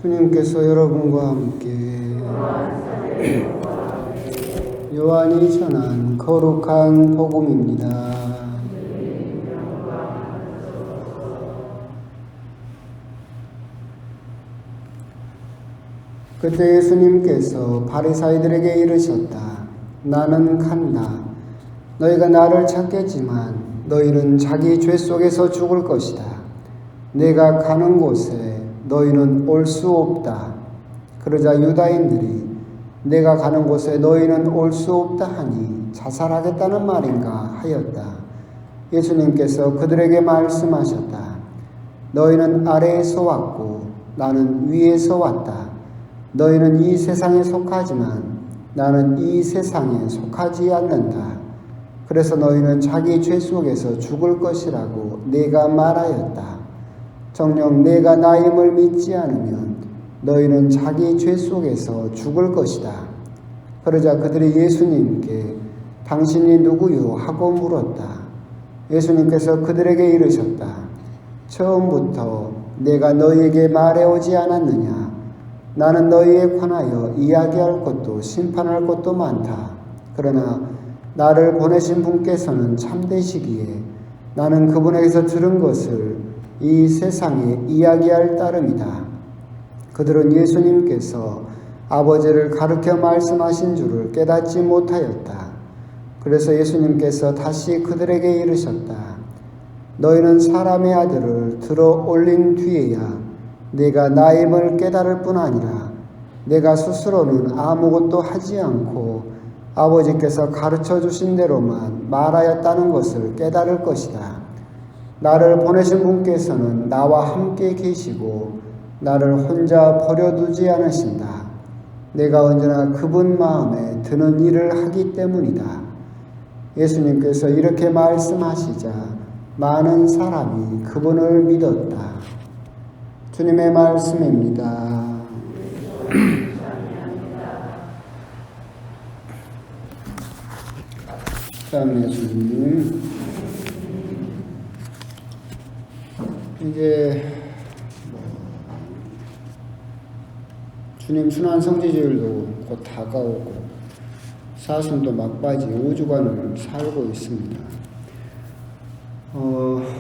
주님께서 여러분과 함께 요한이 전한 거룩한 복음입니다. 그때 예수님께서 바리사이들에게 이르셨다. 나는 간다. 너희가 나를 찾겠지만 너희는 자기 죄 속에서 죽을 것이다. 내가 가는 곳에 너희는 올 수 없다. 그러자 유다인들이 내가 가는 곳에 너희는 올 수 없다 하니 자살하겠다는 말인가 하였다. 예수님께서 그들에게 말씀하셨다. 너희는 아래에서 왔고 나는 위에서 왔다. 너희는 이 세상에 속하지만 나는 이 세상에 속하지 않는다. 그래서 너희는 자기 죄 속에서 죽을 것이라고 내가 말하였다. 정녕 내가 나임을 믿지 않으면 너희는 자기 죄 속에서 죽을 것이다. 그러자 그들이 예수님께 당신이 누구요? 하고 물었다. 예수님께서 그들에게 이르셨다. 처음부터 내가 너희에게 말해오지 않았느냐? 나는 너희에 관하여 이야기할 것도 심판할 것도 많다. 그러나 나를 보내신 분께서는 참되시기에 나는 그분에게서 들은 것을 이 세상에 이야기할 따름이다. 그들은 예수님께서 아버지를 가르쳐 말씀하신 줄을 깨닫지 못하였다. 그래서 예수님께서 다시 그들에게 이르셨다. 너희는 사람의 아들을 들어 올린 뒤에야 내가 나임을 깨달을 뿐 아니라 내가 스스로는 아무것도 하지 않고 아버지께서 가르쳐 주신 대로만 말하였다는 것을 깨달을 것이다. 나를 보내신 분께서는 나와 함께 계시고 나를 혼자 버려두지 않으신다. 내가 언제나 그분 마음에 드는 일을 하기 때문이다. 예수님께서 이렇게 말씀하시자 많은 사람이 그분을 믿었다. 주님의 말씀입니다. 다음 예수님. 이제 주님 순환 성지주일도 곧 다가오고 사순도 막바지 5주간을 살고 있습니다.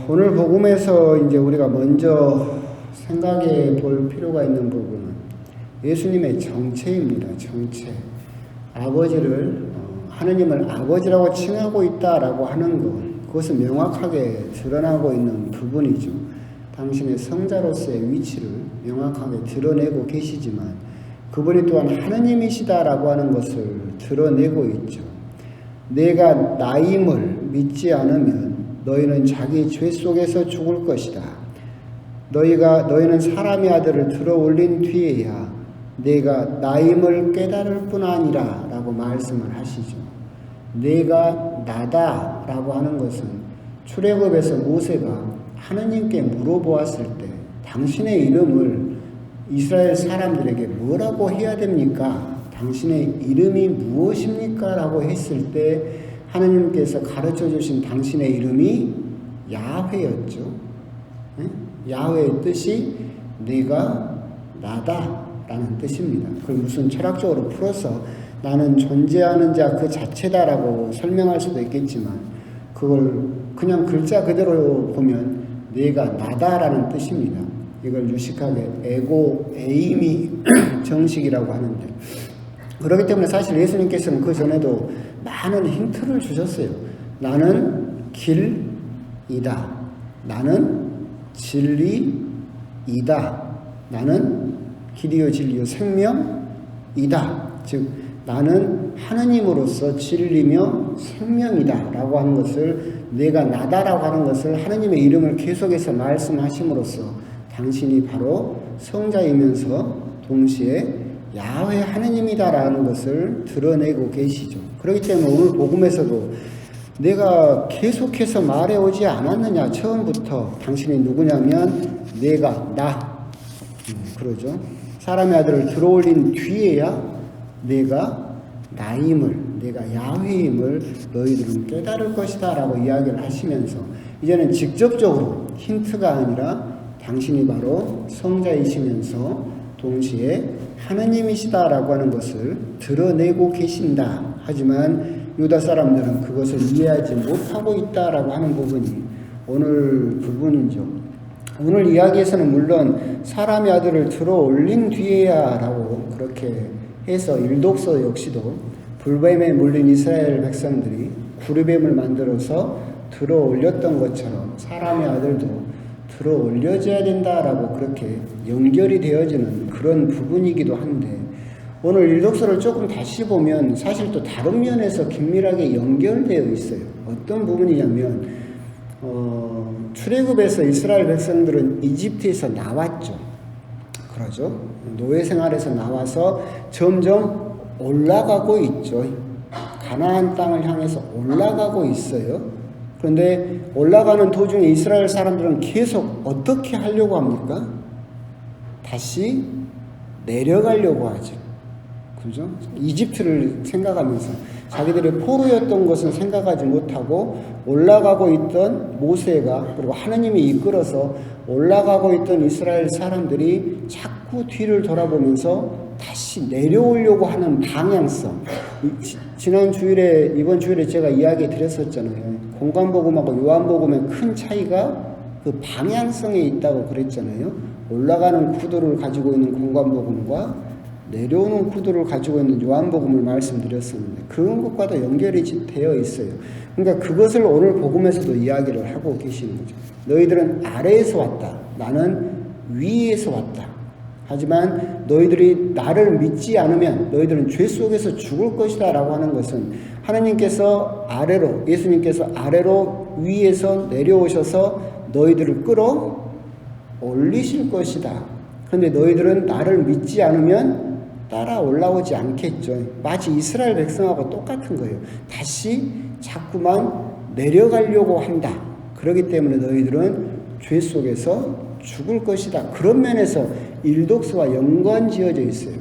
오늘 복음에서 이제 우리가 먼저 생각해 볼 필요가 있는 부분은 예수님의 정체입니다. 정체. 아버지를 하느님을 아버지라고 칭하고 있다라고 하는 것, 그것은 명확하게 드러나고 있는 부분이죠. 당신의 성자로서의 위치를 명확하게 드러내고 계시지만 그분이 또한 하느님이시다라고 하는 것을 드러내고 있죠. 내가 나임을 믿지 않으면 너희는 자기 죄 속에서 죽을 것이다. 너희는 사람의 아들을 들어 올린 뒤에야 내가 나임을 깨달을 뿐 아니라 라고 말씀을 하시죠. 내가 나다 라고 하는 것은 출애굽에서 모세가 하느님께 물어보았을 때 당신의 이름을 이스라엘 사람들에게 뭐라고 해야 됩니까? 당신의 이름이 무엇입니까? 라고 했을 때 하느님께서 가르쳐 주신 당신의 이름이 야훼였죠. 야훼의 뜻이 내가 나다 라는 뜻입니다. 그걸 무슨 철학적으로 풀어서 나는 존재하는 자 그 자체다라고 설명할 수도 있겠지만 그걸 그냥 글자 그대로 보면 내가 나다라는 뜻입니다. 이걸 유식하게 에고 에이미 정식이라고 하는데, 그렇기 때문에 사실 예수님께서는 그 전에도 많은 힌트를 주셨어요. 나는 길이다. 나는 진리이다. 나는 길이요 진리요 생명이다. 즉 나는 하느님으로서 진리며 생명이다 라고 하는 것을, 내가 나다라고 하는 것을 하느님의 이름을 계속해서 말씀하심으로써 당신이 바로 성자이면서 동시에 야훼 하느님이다라는 것을 드러내고 계시죠. 그렇기 때문에 오늘 복음에서도 내가 계속해서 말해오지 않았느냐, 처음부터 당신이 누구냐면 내가 그러죠. 사람의 아들을 들어올린 뒤에야 내가 나임을, 내가 야훼임을 너희들은 깨달을 것이다 라고 이야기를 하시면서 이제는 직접적으로 힌트가 아니라 당신이 바로 성자이시면서 동시에 하느님이시다라고 하는 것을 드러내고 계신다. 하지만 유다 사람들은 그것을 이해하지 못하고 있다라고 하는 부분이 오늘 부분이죠. 오늘 이야기에서는 물론 사람의 아들을 들어 올린 뒤에야라고 그렇게 해서 일독서 역시도 불뱀에 물린 이스라엘 백성들이 구르뱀을 만들어서 들어 올렸던 것처럼 사람의 아들도 들어 올려져야 된다라고 그렇게 연결이 되어지는 그런 부분이기도 한데, 오늘 일독서를 조금 다시 보면 사실 또 다른 면에서 긴밀하게 연결되어 있어요. 어떤 부분이냐면 출애굽에서 이스라엘 백성들은 이집트에서 나왔죠. 그러죠. 노예 생활에서 나와서 점점 올라가고 있죠. 가나안 땅을 향해서 올라가고 있어요. 그런데 올라가는 도중에 이스라엘 사람들은 계속 어떻게 하려고 합니까? 다시 내려가려고 하죠. 그죠? 이집트를 생각하면서 자기들의 포로였던 것은 생각하지 못하고 올라가고 있던 모세가, 그리고 하느님이 이끌어서 올라가고 있던 이스라엘 사람들이 자꾸 뒤를 돌아보면서 다시 내려오려고 하는 방향성. 지난 주일에, 이번 주일에 제가 이야기 드렸었잖아요. 공관복음하고 요한복음의 큰 차이가 그 방향성에 있다고 그랬잖아요. 올라가는 구도를 가지고 있는 공관복음과 내려오는 구도를 가지고 있는 요한복음을 말씀드렸었는데 그런 것과도 연결이 되어 있어요. 그러니까 그것을 오늘 복음에서도 이야기를 하고 계시는 거죠. 너희들은 아래에서 왔다. 나는 위에서 왔다. 하지만 너희들이 나를 믿지 않으면 너희들은 죄 속에서 죽을 것이다 라고 하는 것은 하나님께서 아래로, 예수님께서 아래로 위에서 내려오셔서 너희들을 끌어 올리실 것이다. 그런데 너희들은 나를 믿지 않으면 따라 올라오지 않겠죠. 마치 이스라엘 백성하고 똑같은 거예요. 다시 자꾸만 내려가려고 한다. 그렇기 때문에 너희들은 죄 속에서 죽을 것이다. 그런 면에서 일독서와 연관지어져 있어요.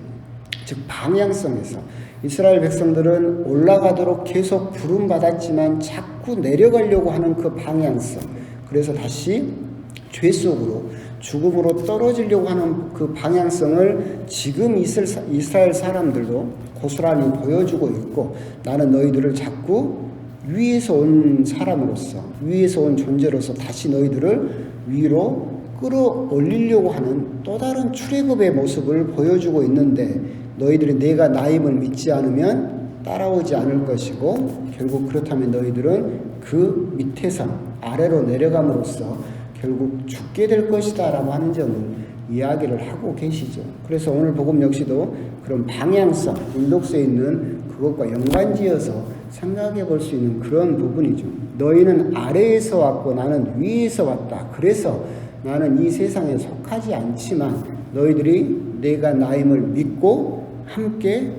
즉 방향성에서 이스라엘 백성들은 올라가도록 계속 부름받았지만 자꾸 내려가려고 하는 그 방향성, 그래서 다시 죄 속으로 죽음으로 떨어지려고 하는 그 방향성을 지금 이스라엘 사람들도 고스란히 보여주고 있고, 나는 너희들을 자꾸 위에서 온 사람으로서, 위에서 온 존재로서 다시 너희들을 위로 끌어올리려고 하는 또 다른 출애굽의 모습을 보여주고 있는데, 너희들이 내가 나임을 믿지 않으면 따라오지 않을 것이고, 결국 그렇다면 너희들은 그 밑에서 아래로 내려감으로써 결국 죽게 될 것이다 라고 하는 점을 이야기를 하고 계시죠. 그래서 오늘 복음 역시도 그런 방향성, 인독서에 있는 그것과 연관지어서 생각해 볼 수 있는 그런 부분이죠. 너희는 아래에서 왔고 나는 위에서 왔다. 그래서 나는 이 세상에 속하지 않지만 너희들이 내가 나임을 믿고 함께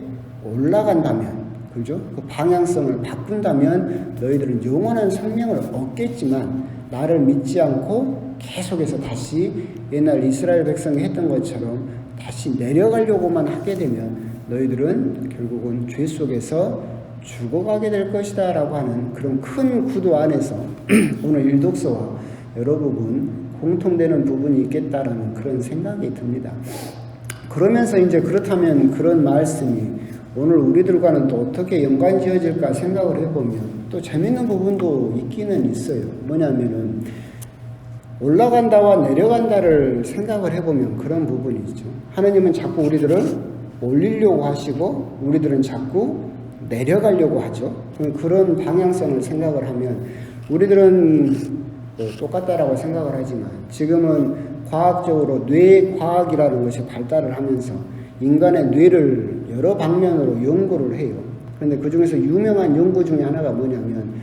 올라간다면, 그죠? 그 방향성을 바꾼다면 너희들은 영원한 생명을 얻겠지만, 나를 믿지 않고 계속해서 다시 옛날 이스라엘 백성이 했던 것처럼 다시 내려가려고만 하게 되면 너희들은 결국은 죄 속에서 죽어가게 될 것이다 라고 하는 그런 큰 구도 안에서 오늘 일독서와 여러 부분 공통되는 부분이 있겠다라는 그런 생각이 듭니다. 그러면서 이제 그렇다면 그런 말씀이 오늘 우리들과는 또 어떻게 연관지어질까 생각을 해보면 또 재밌는 부분도 있기는 있어요. 뭐냐면은 올라간다와 내려간다를 생각을 해보면 그런 부분이 있죠. 하나님은 자꾸 우리들을 올리려고 하시고 우리들은 자꾸 내려가려고 하죠. 그런 방향성을 생각을 하면 우리들은 똑같다라고 생각을 하지만 지금은 과학적으로 뇌과학이라는 것이 발달을 하면서 인간의 뇌를 여러 방면으로 연구를 해요. 그런데 그 중에서 유명한 연구 중에 하나가 뭐냐면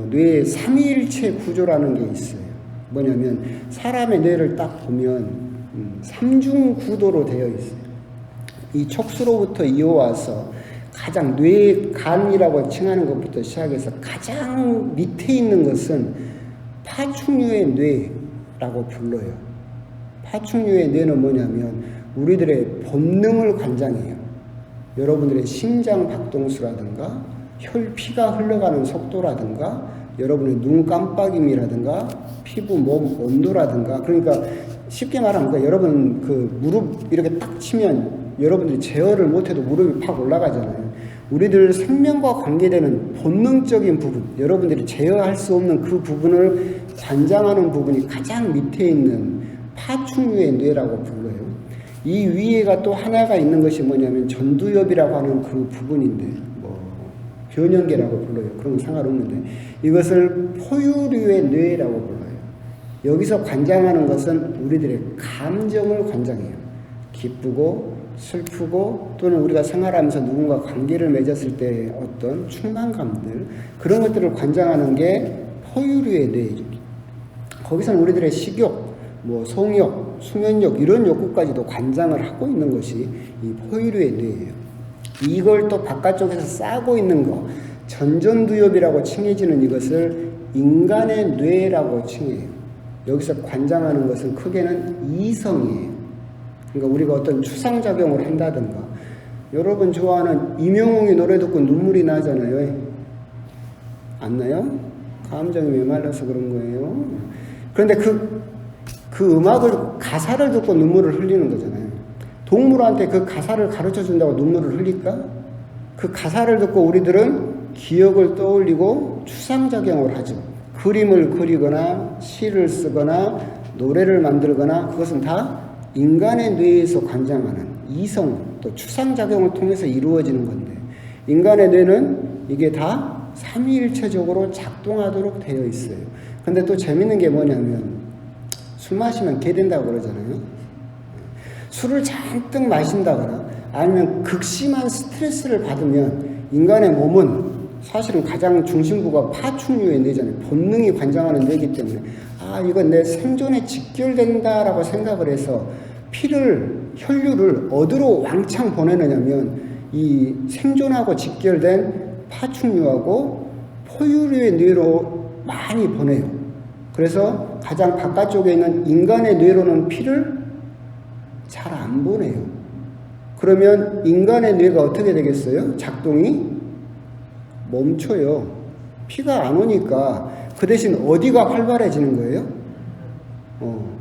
뇌의 삼위일체 구조라는 게 있어요. 뭐냐면 사람의 뇌를 딱 보면 삼중 구도로 되어 있어요. 이 척수로부터 이어와서 가장 뇌의 간이라고 칭하는 것부터 시작해서 가장 밑에 있는 것은 파충류의 뇌라고 불러요. 파충류의 뇌는 뭐냐면 우리들의 본능을 관장해요. 여러분들의 심장 박동수라든가 혈피가 흘러가는 속도라든가 여러분의 눈 깜빡임이라든가 피부 몸 온도라든가, 그러니까 쉽게 말하면 여러분 그 무릎 이렇게 딱 치면 여러분들이 제어를 못해도 무릎이 팍 올라가잖아요. 우리들 생명과 관계되는 본능적인 부분, 여러분들이 제어할 수 없는 그 부분을 관장하는 부분이 가장 밑에 있는 파충류의 뇌라고 불러요. 이 위에가 또 하나가 있는 것이 뭐냐면 전두엽이라고 하는 그 부분인데, 변연계라고 불러요. 그런 건 상관없는데, 이것을 포유류의 뇌라고 불러요. 여기서 관장하는 것은 우리들의 감정을 관장해요. 기쁘고 슬프고 또는 우리가 생활하면서 누군가 관계를 맺었을 때 어떤 충만감들, 그런 것들을 관장하는 게 포유류의 뇌죠. 거기서는 우리들의 식욕, 성욕, 수면욕 이런 욕구까지도 관장을 하고 있는 것이 이 포유류의 뇌예요. 이걸 또 바깥쪽에서 싸고 있는 거, 전전두엽이라고 칭해지는 이것을 인간의 뇌라고 칭해요. 여기서 관장하는 것은 크게는 이성이에요. 그러니까 우리가 어떤 추상작용을 한다든가, 여러분 좋아하는 임영웅이 노래 듣고 눈물이 나잖아요. 안 나요? 감정이 메말라서 그런 거예요. 그런데 그 음악을, 가사를 듣고 눈물을 흘리는 거잖아요. 동물한테 그 가사를 가르쳐 준다고 눈물을 흘릴까? 그 가사를 듣고 우리들은 기억을 떠올리고 추상작용을 하죠. 그림을 그리거나 시를 쓰거나 노래를 만들거나, 그것은 다 인간의 뇌에서 관장하는 이성, 또 추상작용을 통해서 이루어지는 건데, 인간의 뇌는 이게 다 삼위일체적으로 작동하도록 되어 있어요. 근데 또 재밌는 게 뭐냐면, 술 마시면 개 된다고 그러잖아요. 술을 잔뜩 마신다거나 아니면 극심한 스트레스를 받으면 인간의 몸은 사실은 가장 중심부가 파충류의 뇌잖아요. 본능이 관장하는 뇌이기 때문에 이건 내 생존에 직결된다라고 생각을 해서 혈류를 어디로 왕창 보내느냐면 이 생존하고 직결된 파충류하고 포유류의 뇌로 많이 보내요. 그래서 가장 바깥쪽에 있는 인간의 뇌로는 피를 잘 안 보내요. 그러면 인간의 뇌가 어떻게 되겠어요? 작동이 멈춰요. 피가 안 오니까 그 대신 어디가 활발해지는 거예요?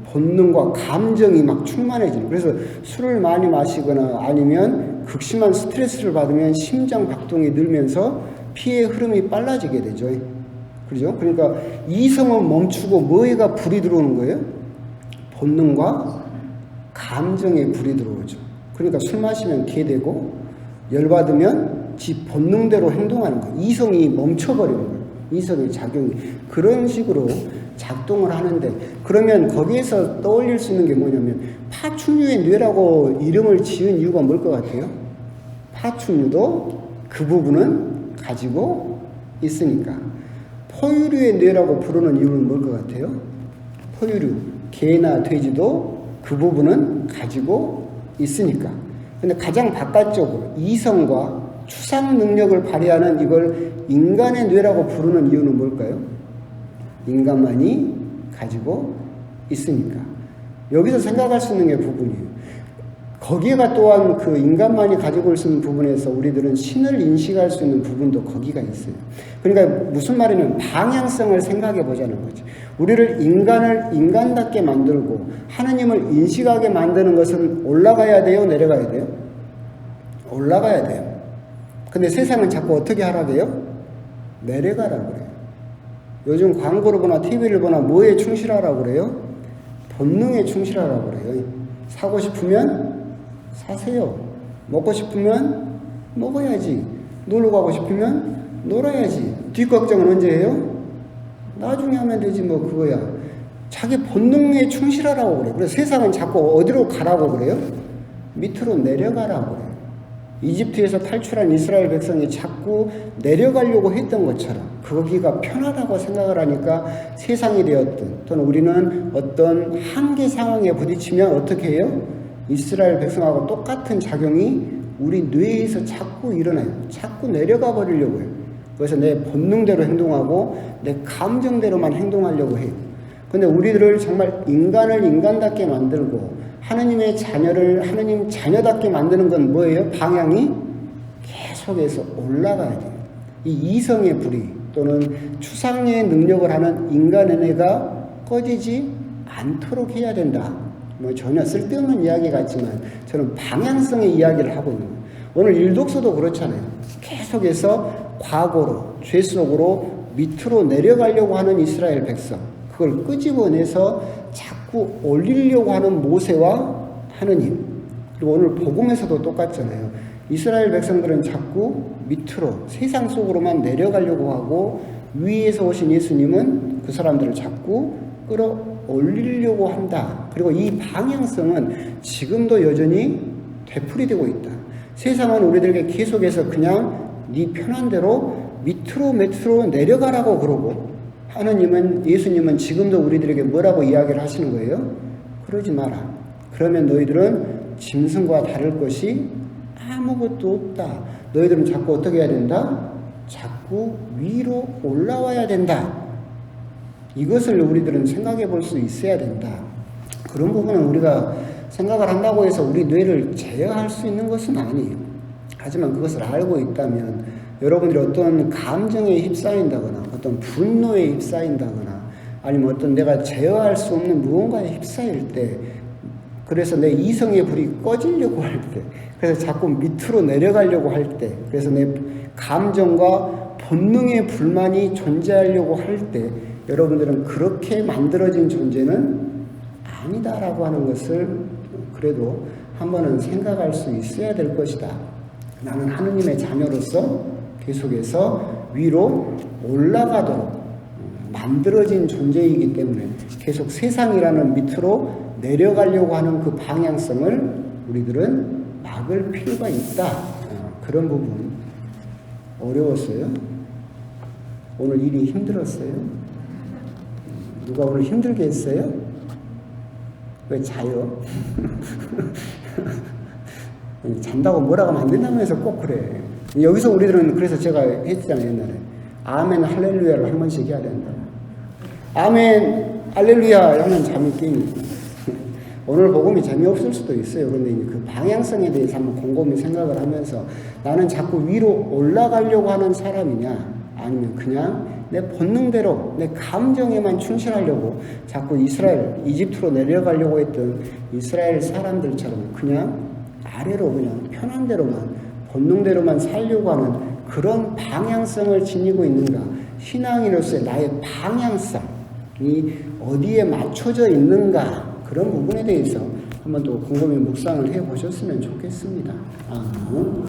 본능과 감정이 막 충만해지는. 그래서 술을 많이 마시거나 아니면 극심한 스트레스를 받으면 심장 박동이 늘면서 피의 흐름이 빨라지게 되죠. 그렇죠? 그러니까 이성은 멈추고 뭐에가 불이 들어오는 거예요? 본능과 감정에 불이 들어오죠. 그러니까 술 마시면 개 되고, 열받으면 지 본능대로 행동하는 거예요. 이성이 멈춰버리는 거예요. 이성의 작용이. 그런 식으로 작동을 하는데, 그러면 거기에서 떠올릴 수 있는 게 뭐냐면, 파충류의 뇌라고 이름을 지은 이유가 뭘 것 같아요? 파충류도 그 부분은 가지고 있으니까. 포유류의 뇌라고 부르는 이유는 뭘 것 같아요? 포유류, 개나 돼지도 그 부분은 가지고 있으니까. 근데 가장 바깥쪽으로 이성과 추상 능력을 발휘하는 이걸 인간의 뇌라고 부르는 이유는 뭘까요? 인간만이 가지고 있으니까. 여기서 생각할 수 있는 게 부분이에요. 거기가 또한 그 인간만이 가지고 있는 부분에서 우리들은 신을 인식할 수 있는 부분도 거기가 있어요. 그러니까 무슨 말이냐면 방향성을 생각해 보자는 거지. 우리를 인간답게 만들고 하느님을 인식하게 만드는 것은 올라가야 돼요? 내려가야 돼요? 올라가야 돼요. 근데 세상은 자꾸 어떻게 하라고 해요? 내려가라고 그래요. 요즘 광고를 보나 TV를 보나 뭐에 충실하라고 그래요? 본능에 충실하라고 그래요. 사고 싶으면 사세요. 먹고 싶으면 먹어야지. 놀러 가고 싶으면 놀아야지. 뒷걱정은 언제 해요? 나중에 하면 되지 뭐 그거야. 자기 본능에 충실하라고 그래요. 그래서 세상은 자꾸 어디로 가라고 그래요? 밑으로 내려가라고 그래요. 이집트에서 탈출한 이스라엘 백성이 자꾸 내려가려고 했던 것처럼 거기가 편하다고 생각을 하니까 세상이 되었든 또는 우리는 어떤 한계 상황에 부딪히면 어떻게 해요? 이스라엘 백성하고 똑같은 작용이 우리 뇌에서 자꾸 일어나요. 자꾸 내려가 버리려고 해요. 그래서 내 본능대로 행동하고 내 감정대로만 행동하려고 해요. 근데 우리들을 정말 인간을 인간답게 만들고 하느님의 자녀를 하느님 자녀답게 만드는 건 뭐예요? 방향이 계속해서 올라가야 돼요. 이 이성의 불이 또는 추상의 능력을 하는 인간의 뇌가 꺼지지 않도록 해야 된다. 뭐 전혀 쓸데없는 이야기 같지만 저는 방향성의 이야기를 하고 있는 거예요. 오늘 일독서도 그렇잖아요. 계속해서 과거로, 죄 속으로 밑으로 내려가려고 하는 이스라엘 백성, 그걸 끄집어내서 자꾸 올리려고 하는 모세와 하느님. 그리고 오늘 복음에서도 똑같잖아요. 이스라엘 백성들은 자꾸 밑으로 세상 속으로만 내려가려고 하고 위에서 오신 예수님은 그 사람들을 자꾸 끌어올리려고 한다. 그리고 이 방향성은 지금도 여전히 되풀이되고 있다. 세상은 우리들에게 계속해서 그냥 네 편한 대로 밑으로 내려가라고 그러고, 하느님은, 예수님은 지금도 우리들에게 뭐라고 이야기를 하시는 거예요? 그러지 마라. 그러면 너희들은 짐승과 다를 것이 아무것도 없다. 너희들은 자꾸 어떻게 해야 된다? 자꾸 위로 올라와야 된다. 이것을 우리들은 생각해 볼 수 있어야 된다. 그런 부분은 우리가 생각을 한다고 해서 우리 뇌를 제어할 수 있는 것은 아니에요. 하지만 그것을 알고 있다면 여러분들이 어떤 감정에 휩싸인다거나 어떤 분노에 휩싸인다거나 아니면 어떤 내가 제어할 수 없는 무언가에 휩싸일 때, 그래서 내 이성의 불이 꺼지려고 할 때, 그래서 자꾸 밑으로 내려가려고 할 때, 그래서 내 감정과 본능의 불만이 존재하려고 할 때, 여러분들은 그렇게 만들어진 존재는 아니다라고 하는 것을 그래도 한 번은 생각할 수 있어야 될 것이다. 나는 하느님의 자녀로서 계속해서 위로 올라가도록 만들어진 존재이기 때문에 계속 세상이라는 밑으로 내려가려고 하는 그 방향성을 우리들은 막을 필요가 있다. 그런 부분. 어려웠어요? 오늘 일이 힘들었어요? 누가 오늘 힘들게 했어요? 왜 자요? 잔다고 뭐라고 하면 안 된다면서 꼭 그래. 여기서 우리들은 그래서 제가 했잖아요, 옛날에. 아멘, 할렐루야를 한 번씩 해야 된다. 아멘, 할렐루야 하면 잠이 깨니까. 오늘 복음이 재미없을 수도 있어요. 그런데 그 방향성에 대해서 한번 곰곰이 생각을 하면서 나는 자꾸 위로 올라가려고 하는 사람이냐, 아니면 그냥 내 본능대로 내 감정에만 충실하려고 자꾸 이집트로 내려가려고 했던 이스라엘 사람들처럼 그냥 아래로 그냥 편한 대로만 본능대로만 살려고 하는 그런 방향성을 지니고 있는가. 신앙인으로서의 나의 방향성이 어디에 맞춰져 있는가. 그런 부분에 대해서 한번 또 곰곰이 묵상을 해보셨으면 좋겠습니다.